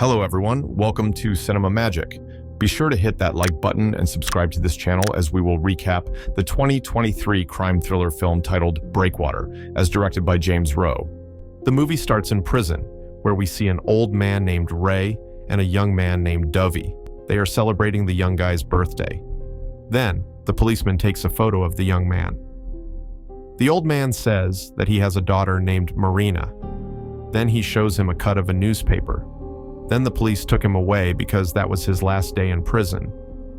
Hello everyone, welcome to Cinema Magic. Be sure to hit that like button and subscribe to this channel as we will recap the 2023 crime thriller film titled Breakwater, as directed by James Rowe. The movie starts in prison, where we see an old man named Ray and a young man named Dovey. They are celebrating the young guy's birthday. Then, the policeman takes a photo of the young man. The old man says that he has a daughter named Marina. Then he shows him a cut of a newspaper. Then the police took him away because that was his last day in prison,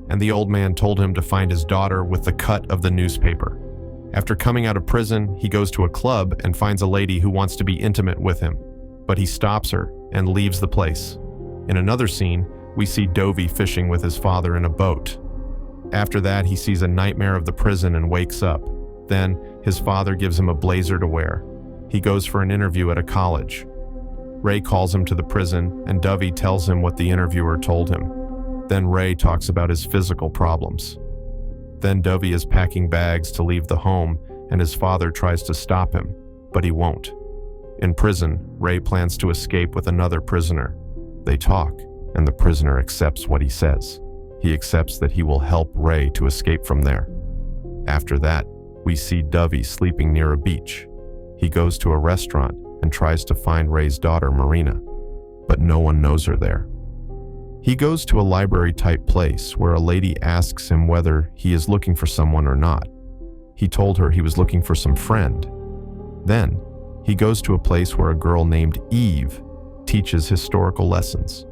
and the old man told him to find his daughter with the cut of the newspaper. After coming out of prison, he goes to a club and finds a lady who wants to be intimate with him, but he stops her and leaves the place. In another scene, we see Dovey fishing with his father in a boat. After that, he sees a nightmare of the prison and wakes up. Then, his father gives him a blazer to wear. He goes for an interview at a college. Ray calls him to the prison, and Dovey tells him what the interviewer told him. Then Ray talks about his physical problems. Then Dovey is packing bags to leave the home, and his father tries to stop him, but he won't. In prison, Ray plans to escape with another prisoner. They talk, and the prisoner accepts what he says. He accepts that he will help Ray to escape from there. After that, we see Dovey sleeping near a beach. He goes to a restaurant and tries to find Ray's daughter, Marina, but no one knows her there. He goes to a library-type place where a lady asks him whether he is looking for someone or not. He told her he was looking for some friend. Then, he goes to a place where a girl named Eve teaches historical lessons.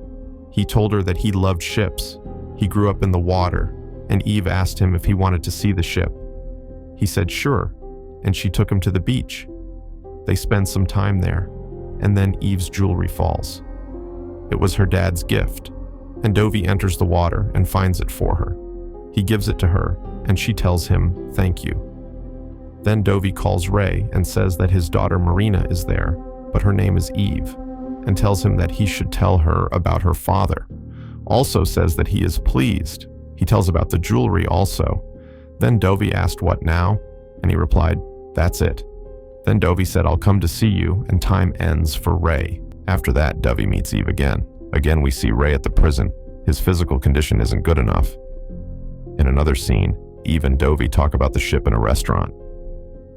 He told her that he loved ships. He grew up in the water, and Eve asked him if he wanted to see the ship. He said sure, and she took him to the beach. They spend some time there, and then Eve's jewelry falls. It was her dad's gift, and Dovey enters the water and finds it for her. He gives it to her, and she tells him thank you. Then Dovey calls Ray and says that his daughter Marina is there, but her name is Eve, and tells him that he should tell her about her father. Also says that he is pleased. He tells about the jewelry also. Then Dovey asked what now, and he replied, that's it. Then Dovey said, I'll come to see you, and time ends for Ray. After that, Dovey meets Eve again. Again, we see Ray at the prison. His physical condition isn't good enough. In another scene, Eve and Dovey talk about the ship in a restaurant.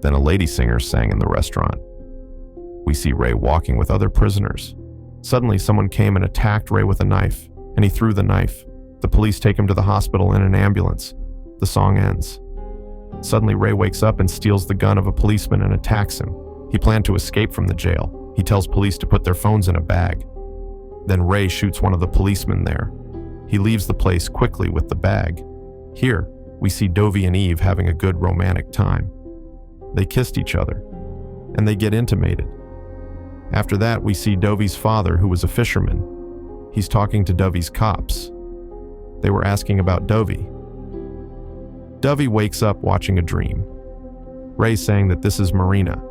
Then a lady singer sang in the restaurant. We see Ray walking with other prisoners. Suddenly, someone came and attacked Ray with a knife, and he threw the knife. The police take him to the hospital in an ambulance. The song ends. Suddenly, Ray wakes up and steals the gun of a policeman and attacks him. He planned to escape from the jail. He tells police to put their phones in a bag. Then Ray shoots one of the policemen there. He leaves the place quickly with the bag. Here, we see Dovey and Eve having a good romantic time. They kissed each other, and they get intimated. After that, we see Dovey's father, who was a fisherman. He's talking to Dovey's cops. They were asking about Dovey. Dovey wakes up watching a dream. Ray saying that this is Marina.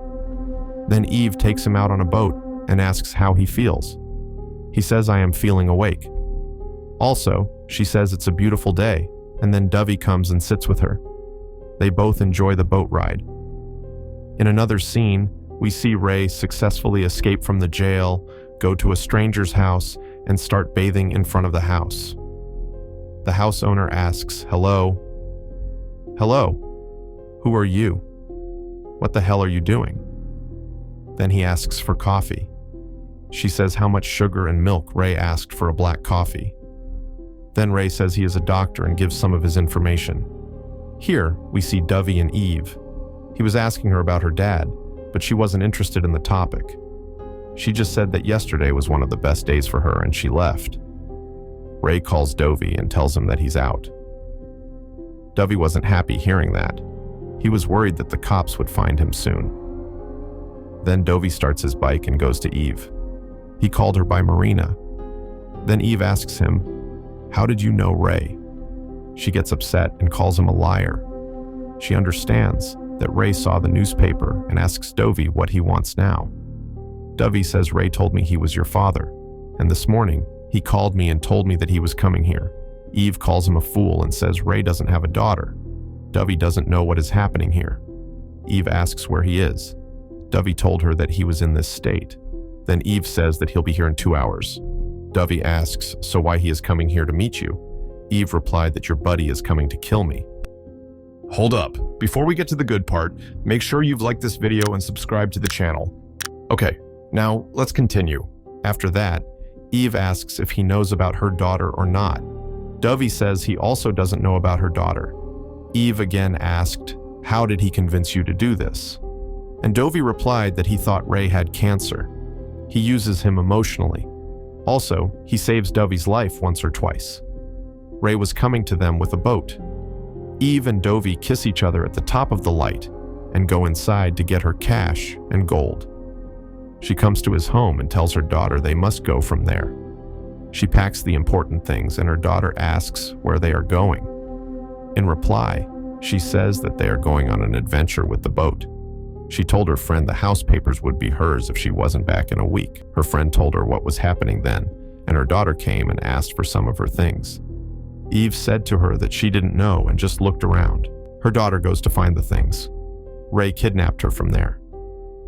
Then Eve takes him out on a boat and asks how he feels. He says, I am feeling awake. Also, she says it's a beautiful day, and then Dovey comes and sits with her. They both enjoy the boat ride. In another scene, we see Ray successfully escape from the jail, go to a stranger's house, and start bathing in front of the house. The house owner asks, hello? Hello? Who are you? What the hell are you doing? Then he asks for coffee. She says how much sugar and milk Ray asked for a black coffee. Then Ray says he is a doctor and gives some of his information. Here, we see Dovey and Eve. He was asking her about her dad, but she wasn't interested in the topic. She just said that yesterday was one of the best days for her and she left. Ray calls Dovey and tells him that he's out. Dovey wasn't happy hearing that. He was worried that the cops would find him soon. Then Dovey starts his bike and goes to Eve. He called her by Marina. Then Eve asks him, how did you know Ray? She gets upset and calls him a liar. She understands that Ray saw the newspaper and asks Dovey what he wants now. Dovey says Ray told me he was your father, and this morning he called me and told me that he was coming here. Eve calls him a fool and says Ray doesn't have a daughter. Dovey doesn't know what is happening here. Eve asks where he is. Dovey told her that he was in this state. Then Eve says that he'll be here in 2 hours. Dovey asks, so why he is coming here to meet you? Eve replied that your buddy is coming to kill me. Hold up. Before we get to the good part, make sure you've liked this video and subscribed to the channel. Okay, now let's continue. After that, Eve asks if he knows about her daughter or not. Dovey says he also doesn't know about her daughter. Eve again asked, how did he convince you to do this? And Dovey replied that he thought Ray had cancer. He uses him emotionally. Also, he saves Dovey's life once or twice. Ray was coming to them with a boat. Eve and Dovey kiss each other at the top of the light and go inside to get her cash and gold. She comes to his home and tells her daughter they must go from there. She packs the important things and her daughter asks where they are going. In reply, she says that they are going on an adventure with the boat. She told her friend the house papers would be hers if she wasn't back in a week. Her friend told her what was happening then, and her daughter came and asked for some of her things. Eve said to her that she didn't know and just looked around. Her daughter goes to find the things. Ray kidnapped her from there.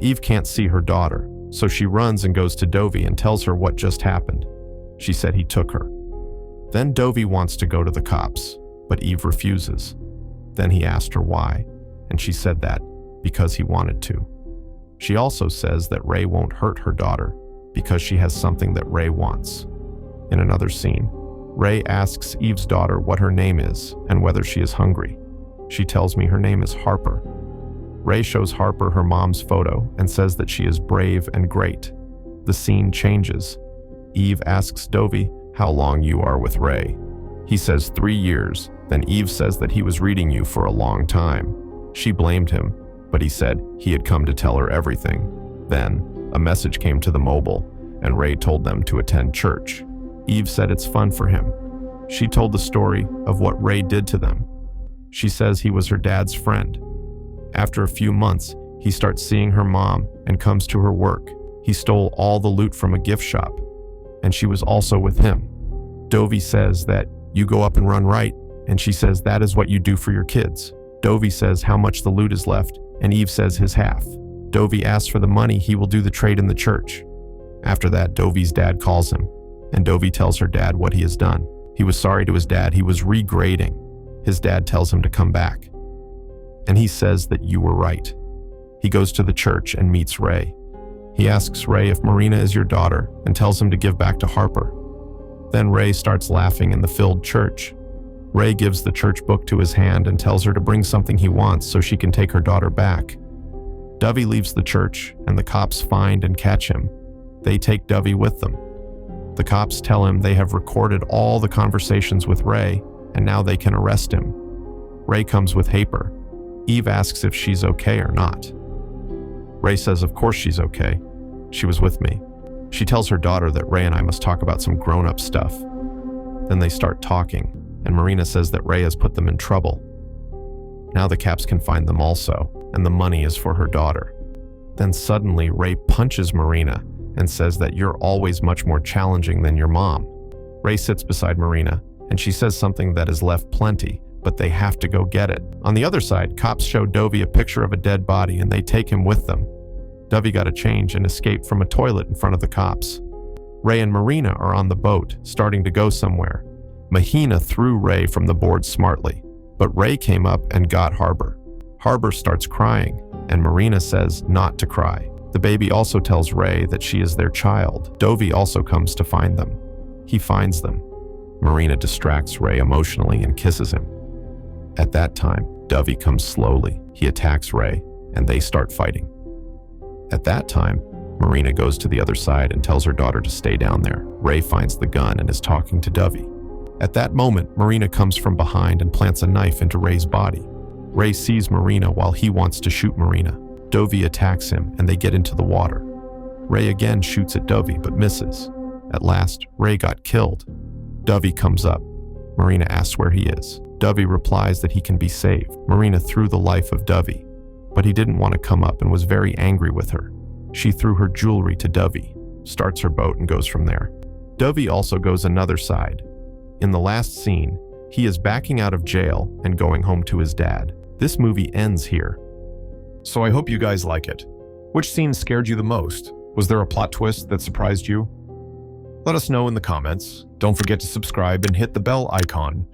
Eve can't see her daughter, so she runs and goes to Dovey and tells her what just happened. She said he took her. Then Dovey wants to go to the cops, but Eve refuses. Then he asked her why, and she said that because he wanted to. She also says that Ray won't hurt her daughter because she has something that Ray wants. In another scene, Ray asks Eve's daughter what her name is and whether she is hungry. She tells me her name is Harper. Ray shows Harper her mom's photo and says that she is brave and great. The scene changes. Eve asks Dovey how long you are with Ray. He says 3 years. Then Eve says that he was reading you for a long time. She blamed him, but he said he had come to tell her everything. Then, a message came to the mobile, and Ray told them to attend church. Eve said it's fun for him. She told the story of what Ray did to them. She says he was her dad's friend. After a few months, he starts seeing her mom and comes to her work. He stole all the loot from a gift shop, and she was also with him. Dovey says that you go up and run right, and she says that is what you do for your kids. Dovey says how much the loot is left, and Eve says his half. Dovey asks for the money he will do the trade in the church. After that, Dovey's dad calls him, and Dovey tells her dad what he has done. He was sorry to his dad. He was regrading. His dad tells him to come back. And he says that you were right. He goes to the church and meets Ray. He asks Ray if Marina is your daughter and tells him to give back to Harper. Then Ray starts laughing in the filled church. Ray gives the church book to his hand and tells her to bring something he wants so she can take her daughter back. Dovey leaves the church and the cops find and catch him. They take Dovey with them. The cops tell him they have recorded all the conversations with Ray and now they can arrest him. Ray comes with Harper. Eve asks if she's okay or not. Ray says of course she's okay. She was with me. She tells her daughter that Ray and I must talk about some grown-up stuff. Then they start talking, and Marina says that Ray has put them in trouble. Now the cops can find them also, and the money is for her daughter. Then suddenly Ray punches Marina and says that you're always much more challenging than your mom. Ray sits beside Marina, and she says something that has left plenty, but they have to go get it. On the other side, cops show Dovey a picture of a dead body and they take him with them. Dovey got a change and escaped from a toilet in front of the cops. Ray and Marina are on the boat, starting to go somewhere. Mahina threw Ray from the board smartly, but Ray came up and got Harper. Harper starts crying, and Marina says not to cry. The baby also tells Ray that she is their child. Dovey also comes to find them. He finds them. Marina distracts Ray emotionally and kisses him. At that time, Dovey comes slowly. He attacks Ray, and they start fighting. At that time, Marina goes to the other side and tells her daughter to stay down there. Ray finds the gun and is talking to Dovey. At that moment, Marina comes from behind and plants a knife into Ray's body. Ray sees Marina while he wants to shoot Marina. Dovey attacks him and they get into the water. Ray again shoots at Dovey but misses. At last, Ray got killed. Dovey comes up. Marina asks where he is. Dovey replies that he can be saved. Marina threw the life of Dovey, but he didn't want to come up and was very angry with her. She threw her jewelry to Dovey, starts her boat and goes from there. Dovey also goes another side. In the last scene, he is backing out of jail and going home to his dad. This movie ends here. So I hope you guys like it. Which scene scared you the most? Was there a plot twist that surprised you? Let us know in the comments. Don't forget to subscribe and hit the bell icon